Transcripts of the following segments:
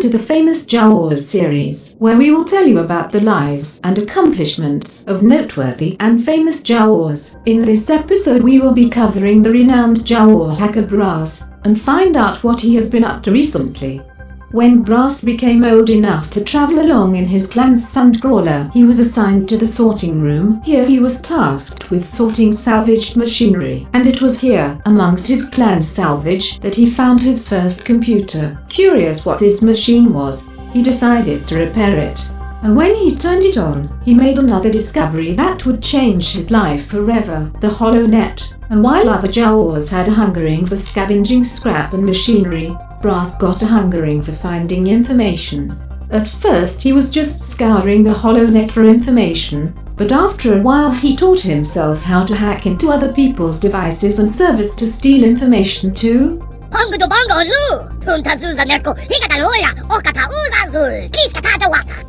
to the famous Jawas series, where we will tell you about the lives and accomplishments of noteworthy and famous Jawas. In this episode we will be covering the renowned Jawa hacker Brass, and find out what he has been up to recently. When Brass became old enough to travel along in his clan's Sandcrawler, he was assigned to the sorting room. Here he was tasked with sorting salvaged machinery, and it was here, amongst his clan's salvage, that he found his first computer. Curious what his machine was, he decided to repair it. And when he turned it on, he made another discovery that would change his life forever: the HoloNet. And while other Jawas had a hungering for scavenging scrap and machinery, Brass got a hungering for finding information. At first he was just scouring the HoloNet for information, but after a while he taught himself how to hack into other people's devices and servers to steal information too.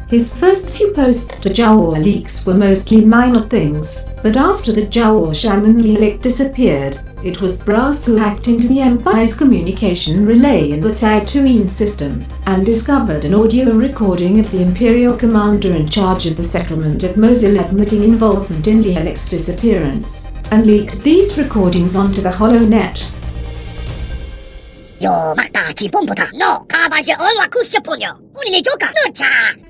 His first few posts to Jawa Leaks were mostly minor things, but after the Jawa shaman Lilik disappeared, it was Brass who hacked into the Empire's communication relay in the Tatooine system, and discovered an audio recording of the Imperial commander in charge of the settlement at Mosul admitting involvement in Lilik's disappearance, and leaked these recordings onto the HoloNet.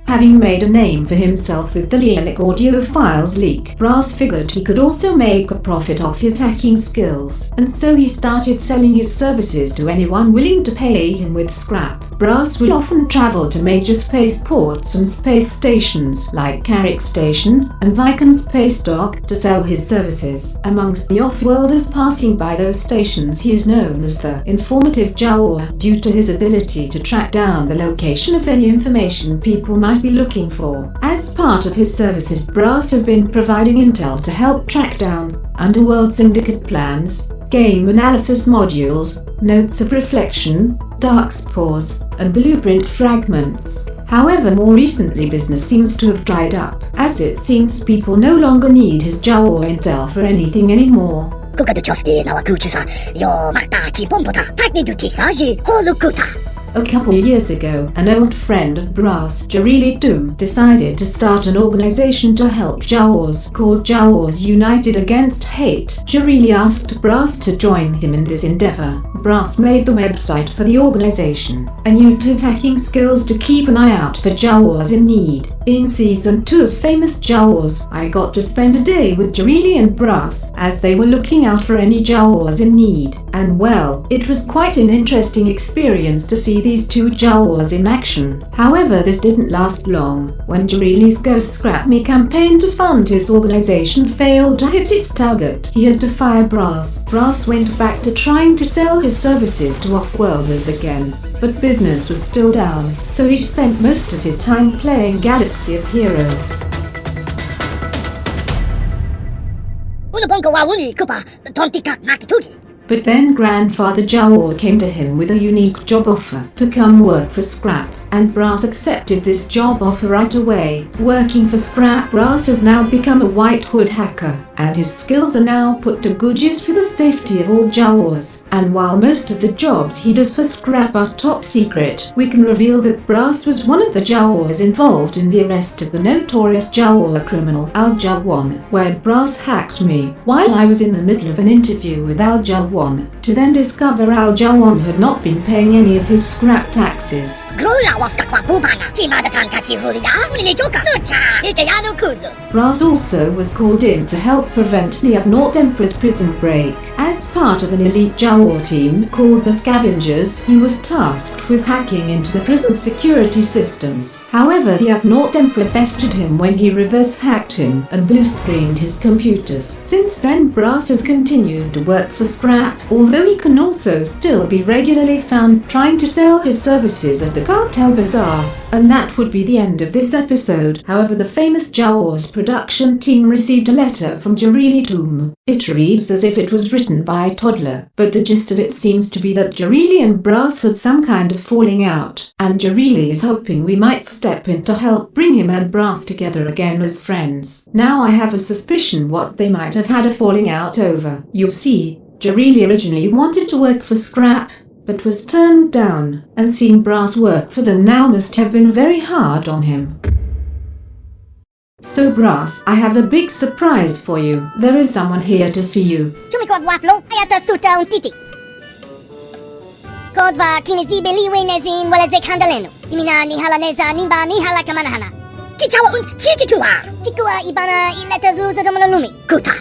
Having made a name for himself with the Lilik audio files leak, Brass figured he could also make a profit off his hacking skills, and so he started selling his services to anyone willing to pay him with scrap. Brass would often travel to major spaceports and space stations like Carrick Station and Viken Space Dock to sell his services. Amongst the off-worlders passing by those stations, he is known as the Informative Jawa due to his ability to track down the location of any information people might be looking for. As part of his services, Brass has been providing intel to help track down underworld syndicate plans, game analysis modules, notes of reflection, dark spores, and blueprint fragments. However, more recently business seems to have dried up, as it seems people no longer need his Jawa intel for anything anymore. A couple years ago, an old friend of Brass, Jarili Doom, decided to start an organization to help Jawas called Jawas United Against Hate. Jarili asked Brass to join him in this endeavor. Brass made the website for the organization and used his hacking skills to keep an eye out for Jawas in need. In Season 2 of Famous Jawas, I got to spend a day with Jarili and Brass as they were looking out for any Jawas in need. And well, it was quite an interesting experience to see these two Jawas in action. However, this didn't last long. When Jarili's Ghost Scrap Me campaign to fund his organization failed to hit its target, he had to fire Brass. Brass went back to trying to sell his services to off-worlders again, but business was still down, so he spent most of his time playing Galaxy of Heroes. But then Grandfather Jawa came to him with a unique job offer to come work for Scrap, and Brass accepted this job offer right away. Working for Scrap, Brass has now become a White Hood hacker, and his skills are now put to good use for the safety of all Jawas. And while most of the jobs he does for Scrap are top secret, we can reveal that Brass was one of the Jawas involved in the arrest of the notorious Jawa criminal Al Jawan, where Brass hacked me while I was in the middle of an interview with Al Jawan, to then discover Al Jawan had not been paying any of his scrap taxes. Brass also was called in to help prevent the Ugnaught Emperor's prison break. As part of an elite Jawa team called the Scavengers, he was tasked with hacking into the prison security systems. However, the Ugnaught Emperor bested him when he reverse-hacked him and blue-screened his computers. Since then, Brass has continued to work for Scrap, although he can also still be regularly found trying to sell his services at the Cartel Bazaar. And that would be the end of this episode. However, the famous Jawas production team received a letter from Jarili Doom. It reads as if it was written by a toddler, but the gist of it seems to be that Jarili and Brass had some kind of falling out, and Jarili is hoping we might step in to help bring him and Brass together again as friends. Now I have a suspicion what they might have had a falling out over. You see, Jarili originally wanted to work for Scrap, but was turned down, and seeing Brass work for them now must have been very hard on him. So Brass, I have a big surprise for you. There is someone here to see you. Chumiko waflo, ayata suta un titi. Kodva kinizibili wenezin waleze kandaleno. Kimina nihalaneza nimba nihala kamanahana. Kichawa un chichitua. Chikua ibana ileta zuza domonolumi. Kuta.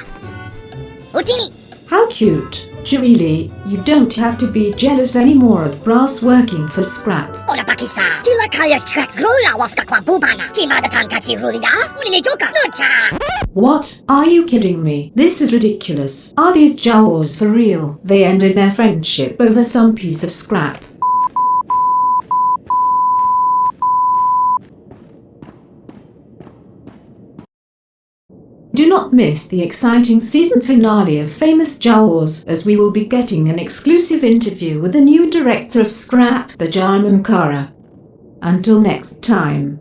Utini. How cute. Really, you don't have to be jealous anymore of Brass working for Scrap. Ona pakisa. Tila kaya trek rola waska kwa bubana. Kimada tankachi rulia. Uninijoka. Nucha. What? Are you kidding me? This is ridiculous. Are these Jawas for real? They ended their friendship over some piece of scrap. Do not miss the exciting season finale of Famous Jawas, as we will be getting an exclusive interview with the new director of Scrap, the German Kara. Until next time.